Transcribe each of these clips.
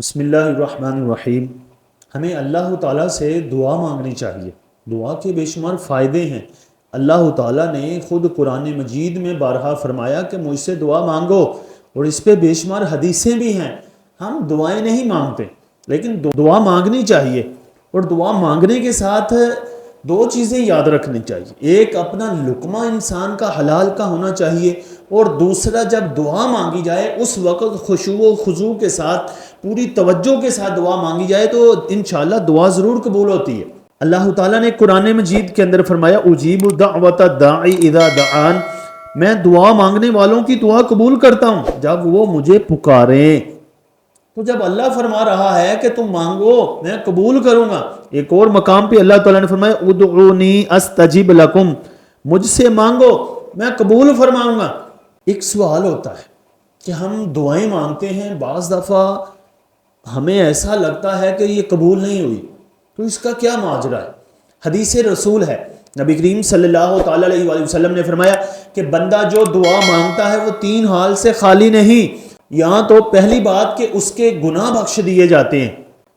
بسم اللہ الرحمن الرحیم۔ ہمیں اللہ تعالیٰ سے دعا مانگنی چاہیے۔ دعا کے بے شمار فائدے ہیں۔ اللہ تعالیٰ نے خود قرآن مجید میں بارہا فرمایا کہ مجھ سے دعا مانگو، اور اس پہ بے شمار حدیثیں بھی ہیں۔ ہم دعائیں نہیں مانگتے، لیکن دعا مانگنی چاہیے، اور دعا مانگنے کے ساتھ دو چیزیں یاد رکھنی چاہیے۔ ایک، اپنا لقمہ انسان کا حلال کا ہونا چاہیے، اور دوسرا، جب دعا مانگی جائے اس وقت خشوع و خضوع کے ساتھ، پوری توجہ کے ساتھ دعا مانگی جائے تو انشاءاللہ دعا ضرور قبول ہوتی ہے۔ اللہ تعالیٰ نے قرآن مجید کے اندر فرمایا اجیب دعوت الداعی اذا دعان، میں دعا مانگنے والوں کی دعا قبول کرتا ہوں جب وہ مجھے پکاریں۔ تو جب اللہ فرما رہا ہے کہ تم مانگو میں قبول کروں گا، ایک اور مقام پہ اللہ تعالیٰ نے فرمایا ادعونی استجب لکم، مجھ سے مانگو میں قبول فرماؤں گا۔ ایک سوال ہوتا ہے کہ ہم دعائیں مانگتے ہیں، بعض دفعہ ہمیں ایسا لگتا ہے کہ یہ قبول نہیں ہوئی، تو اس کا کیا ماجرا ہے؟ حدیث رسول ہے، نبی کریم صلی اللہ تعالیٰ علیہ وآلہ وسلم نے فرمایا کہ بندہ جو دعا مانگتا ہے وہ تین حال سے خالی نہیں۔ یہاں تو پہلی بات کہ اس کے گناہ بخش دیے جاتے ہیں،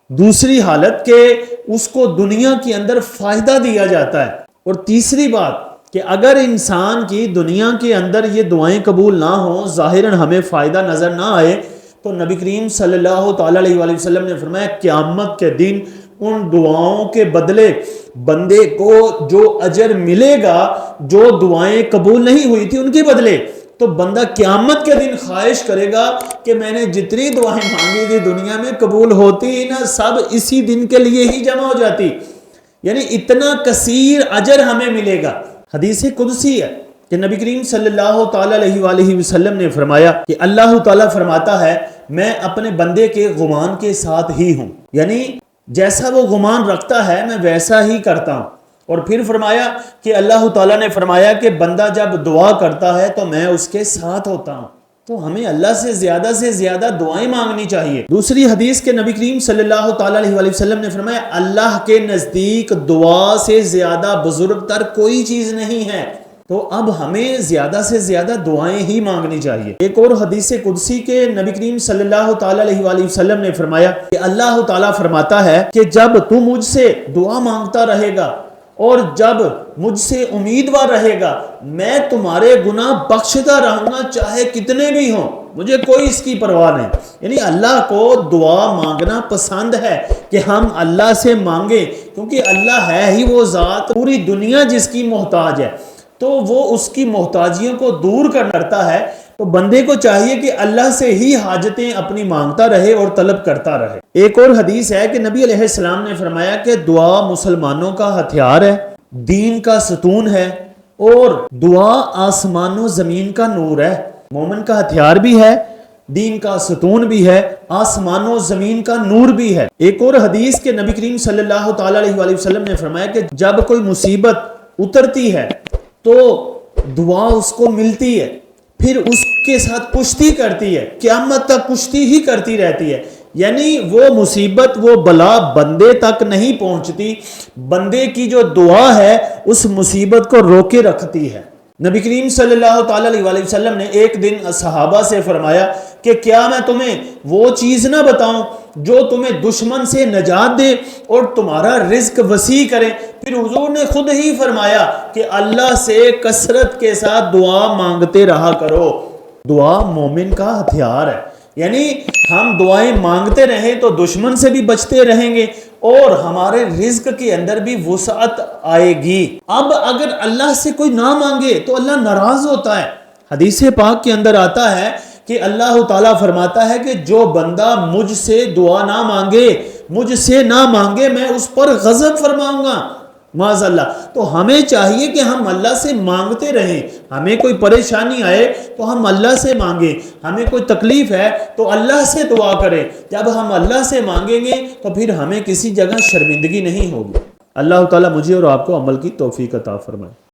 دوسری حالت کہ اس کو دنیا کے اندر فائدہ دیا جاتا ہے، اور تیسری بات کہ اگر انسان کی دنیا کے اندر یہ دعائیں قبول نہ ہوں، ظاہراً ہمیں فائدہ نظر نہ آئے، تو نبی کریم صلی اللہ تعالیٰ علیہ وآلہ وسلم نے فرمایا قیامت کے دن ان دعاؤں کے بدلے بندے کو جو اجر ملے گا، جو دعائیں قبول نہیں ہوئی تھی ان کے بدلے، تو بندہ قیامت کے دن خواہش کرے گا کہ میں نے جتنی دعائیں مانگی تھی دنیا میں قبول ہوتی ہی نہ، سب اسی دن کے لیے ہی جمع ہو جاتی، یعنی اتنا کثیر اجر ہمیں ملے گا۔ حدیث قدسی ہے کہ نبی کریم صلی اللہ تعالیٰ علیہ وآلہ وسلم نے فرمایا کہ اللہ تعالیٰ فرماتا ہے میں اپنے بندے کے گمان کے ساتھ ہی ہوں، یعنی جیسا وہ گمان رکھتا ہے میں ویسا ہی کرتا ہوں۔ اور پھر فرمایا کہ اللہ تعالیٰ نے فرمایا کہ بندہ جب دعا کرتا ہے تو میں اس کے ساتھ ہوتا ہوں۔ تو ہمیں اللہ سے زیادہ دعائیں مانگنی چاہیے۔ دوسری حدیث کے نبی کریم صلی اللہ تعالیٰ علیہ وآلہ وسلم نے فرمایا اللہ کے نزدیک دعا سے زیادہ بزرگ تر کوئی چیز نہیں ہے۔ تو اب ہمیں زیادہ سے زیادہ دعائیں ہی مانگنی چاہیے۔ ایک اور حدیث قدسی کے نبی کریم صلی اللہ تعالیٰ علیہ وآلہ وسلم نے فرمایا کہ اللہ تعالیٰ فرماتا ہے کہ جب تو مجھ سے دعا مانگتا رہے گا اور جب مجھ سے امیدوار رہے گا، میں تمہارے گناہ بخشتا رہوں گا چاہے کتنے بھی ہوں، مجھے کوئی اس کی پرواہ نہیں۔ یعنی اللہ کو دعا مانگنا پسند ہے کہ ہم اللہ سے مانگیں، کیونکہ اللہ ہے ہی وہ ذات پوری دنیا جس کی محتاج ہے، تو وہ اس کی محتاجیوں کو دور کرتا ہے۔ تو بندے کو چاہیے کہ اللہ سے ہی حاجتیں اپنی مانگتا رہے اور طلب کرتا رہے۔ ایک اور حدیث ہے کہ نبی علیہ السلام نے فرمایا کہ دعا مسلمانوں کا ہتھیار ہے، دین کا ستون ہے، اور دعا آسمان و زمین کا نور ہے۔ مومن کا ہتھیار بھی ہے، دین کا ستون بھی ہے، آسمان و زمین کا نور بھی ہے۔ ایک اور حدیث کے نبی کریم صلی اللہ تعالیٰ علیہ وآلہ وسلم نے فرمایا کہ جب کوئی مصیبت اترتی ہے تو دعا اس کو ملتی ہے، پھر اس کے ساتھ کشتی کرتی ہے، قیامت تک کشتی ہی کرتی رہتی ہے، یعنی وہ مصیبت وہ بلا بندے تک نہیں پہنچتی، بندے کی جو دعا ہے اس مصیبت کو روکے رکھتی ہے۔ نبی کریم صلی اللہ تعالیٰ علیہ وآلہ وسلم نے ایک دن صحابہ سے فرمایا کہ کیا میں تمہیں وہ چیز نہ بتاؤں جو تمہیں دشمن سے نجات دے اور تمہارا رزق وسیع کرے؟ پھر حضور نے خود ہی فرمایا کہ اللہ سے کثرت کے ساتھ دعا مانگتے رہا کرو۔ دعا مومن کا ہتھیار ہے، یعنی ہم دعائیں مانگتے رہیں تو دشمن سے بھی بچتے رہیں گے اور ہمارے رزق کے اندر بھی وسعت آئے گی۔ اب اگر اللہ سے کوئی نہ مانگے تو اللہ ناراض ہوتا ہے۔ حدیث پاک کے اندر آتا ہے کہ اللہ تعالیٰ فرماتا ہے کہ جو بندہ مجھ سے دعا نہ مانگے، مجھ سے نہ مانگے، میں اس پر غضب فرماؤں گا، معاذ اللہ۔ تو ہمیں چاہیے کہ ہم اللہ سے مانگتے رہیں، ہمیں کوئی پریشانی آئے تو ہم اللہ سے مانگیں، ہمیں کوئی تکلیف ہے تو اللہ سے دعا کریں۔ جب ہم اللہ سے مانگیں گے تو پھر ہمیں کسی جگہ شرمندگی نہیں ہوگی۔ اللہ تعالیٰ مجھے اور آپ کو عمل کی توفیق عطا فرمائے۔